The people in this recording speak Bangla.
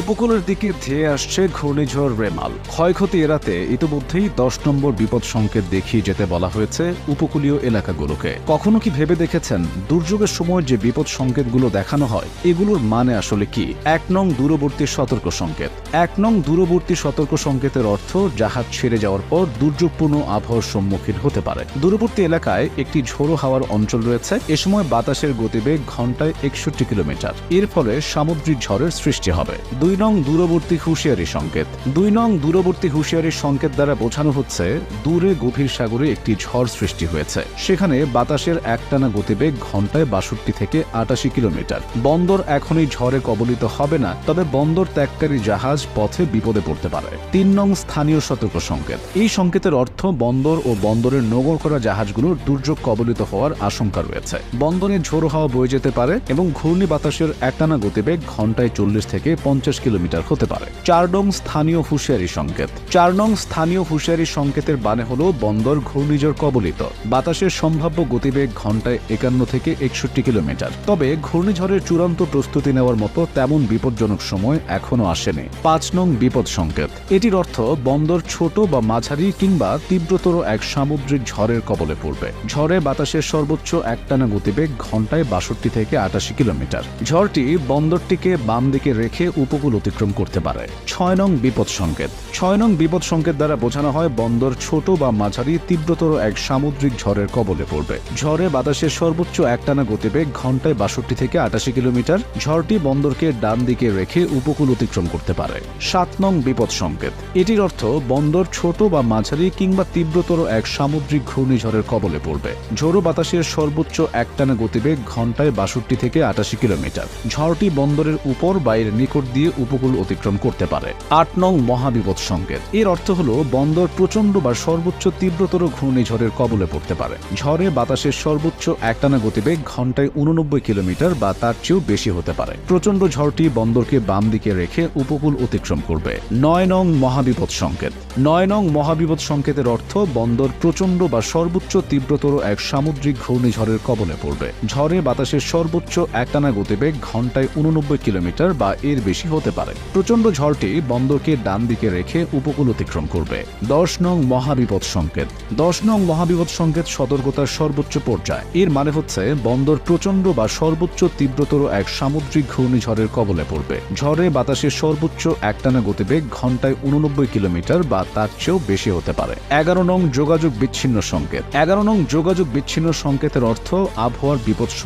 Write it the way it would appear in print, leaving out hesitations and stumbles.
উপকূলের দিকে ধেয়ে আসছে ঘূর্ণিঝড় রেমাল। ক্ষয়ক্ষতি এড়াতে ইতিমধ্যেই 10 নম্বর বিপদ সংকেত দেখিয়ে যেতে বলা হয়েছে উপকূলীয় এলাকাগুলোকে। কখনো কি ভেবে দেখেছেন দুর্যোগের সময় যে বিপদ সংকেতগুলো দেখানো হয় এগুলোর মানে আসলে কি? 1 নং দূরবর্তী সতর্ক সংকেত। 1 নং দূরবর্তী সতর্ক সংকেতের অর্থ জাহাজ ছেড়ে যাওয়ার পর দুর্যোগপূর্ণ আবহাওয়ার সম্মুখীন হতে পারে। দূরবর্তী এলাকায় একটি ঝোড়ো হাওয়ার অঞ্চল রয়েছে। এ সময় বাতাসের গতিবেগ ঘন্টায় 61 কিলোমিটার। এর ফলে সামুদ্রিক ঝড়ের সৃষ্টি হবে। 2 নং দূরবর্তী হুঁশিয়ারি সংকেত। 2 নং দূরবর্তী হুঁশিয়ারি সংকেত দ্বারা বোঝানো হচ্ছে দূরে গভীর সাগরে একটি ঝড় সৃষ্টি হয়েছে। সেখানে বাতাসের একটানা গতিবেগ ঘন্টায় 62 থেকে 88 কিলোমিটার। বন্দর এখনই ঝড়ে কবলিত হবে না, তবে বন্দর ত্যাগকারী জাহাজ পথে বিপদে পড়তে পারে। 3 নং স্থানীয় সতর্ক সংকেত। এই সংকেতের অর্থ বন্দর ও বন্দরের নোঙর করা জাহাজগুলোর দুর্যোগ কবলিত হওয়ার আশঙ্কা রয়েছে। বন্দরে ঝোড়ো হাওয়া বয়ে যেতে পারে এবং ঘূর্ণি বাতাসের একটানা গতিবেগ ঘন্টায় 40 থেকে 50 কিলোমিটার হতে পারে। 4 নং স্থানীয় হুঁশিয়ারি সংকেত। 4 নং স্থানীয় হুঁশিয়ারি সংকেতের মানে হল বন্দর ঘূর্ণিঝড় কবলিত। বাতাসের সম্ভাব্য গতিবেগ ঘন্টায় 51 থেকে 61 কিলোমিটার। তবে ঘূর্ণিঝড়ের চূড়ান্ত প্রস্তুতি নেওয়ার মতো তেমন বিপজ্জনক সময় এখনো আসেনি। 5 নং বিপদ সংকেত। এটির অর্থ বন্দর ছোট বা মাঝারি কিংবা তীব্রতর এক সামুদ্রিক ঝড়ের কবলে পড়বে। ঝড়ে বাতাসের সর্বোচ্চ একটানা গতিবেগ ঘন্টায় 62 থেকে 88 কিলোমিটার। ঝড়টি বন্দরটিকে বাম দিকে রেখে উপকূল অতিক্রম করতে পারে। 6 নং বিপদ সংকেত। 6 নং বিপদ সংকেত দ্বারা বোঝানো হয় বন্দর ছোট বা মাঝারি তীব্রতর এক সামুদ্রিক ঝড়ের কবলে পড়বে। ঝড়ে বাতাসের সর্বোচ্চ একটানা গতিবেগ ঘন্টায় 62 থেকে 88 কিলোমিটার। ঝড়টি বন্দরকে ডান দিকে রেখে উপকূল অতিক্রম করতে পারে। 7 নং বিপদ সংকেত। এটির অর্থ বন্দর ছোট বা মাঝারি কিংবা তীব্রতর এক সামুদ্রিক ঘূর্ণিঝড়ের কবলে পড়বে। ঝোড়ো বাতাসের সর্বোচ্চ একটানা গতিবেগ ঘন্টায় 62 থেকে 88 কিলোমিটার। ঝড়টি বন্দরের উপর বা এর নিকট দিয়ে উপকূল অতিক্রম করতে পারে। 8 নং মহাবিপদ সংকেত। এর অর্থ হল বন্দর প্রচণ্ড বা সর্বোচ্চ তীব্রতর ঘূর্ণিঝড়ের কবলে পড়তে পারে। ঝড়ে বাতাসের সর্বোচ্চ একটানা গতিবেগ ঘন্টায় 89 কিলোমিটার বা তার চেয়েও বেশি হতে পারে। প্রচণ্ড ঝড়টি বন্দরকে বাম দিকে রেখে উপকূল অতিক্রম করবে। 9 নং মহাবিপদ সংকেত। 9 নং মহাবিপদ সংকেতের অর্থ বন্দর প্রচণ্ড বা সর্বোচ্চ তীব্রতর এক সামুদ্রিক ঘূর্ণিঝড়ের কবলে পড়বে। ঝড়ে বাতাসের সর্বোচ্চ একটানা গতিবেগ ঘন্টায় 89 কিলোমিটার বা এর বেশি হতে পারে। প্রচণ্ড ঝড়টি বন্দরকে ডান দিকে রেখে উপকূল অতিক্রম করবে। 10 নং মহাবিপদ সংকেত। 10 নং মহাবিপদ সংকেত সতর্কতার সর্বোচ্চ পর্যায়। এর মানে হচ্ছে বন্দর প্রচণ্ড বা সর্বোচ্চ তীব্রতর এক সামুদ্রিক ঘূর্ণিঝড়ের কবলে পড়বে। ঝড়ে বাতাসের সর্বোচ্চ একটানা গতিবেগ ঘন্টায় 89 কিলোমিটার বা তার চেয়েও বেশি হতে পারে। 11 নং যোগাযোগ বিচ্ছিন্ন সংকেত। 11 নং যোগাযোগ বিচ্ছিন্ন সংকেতের অর্থ আবহাওয়ার বিপদ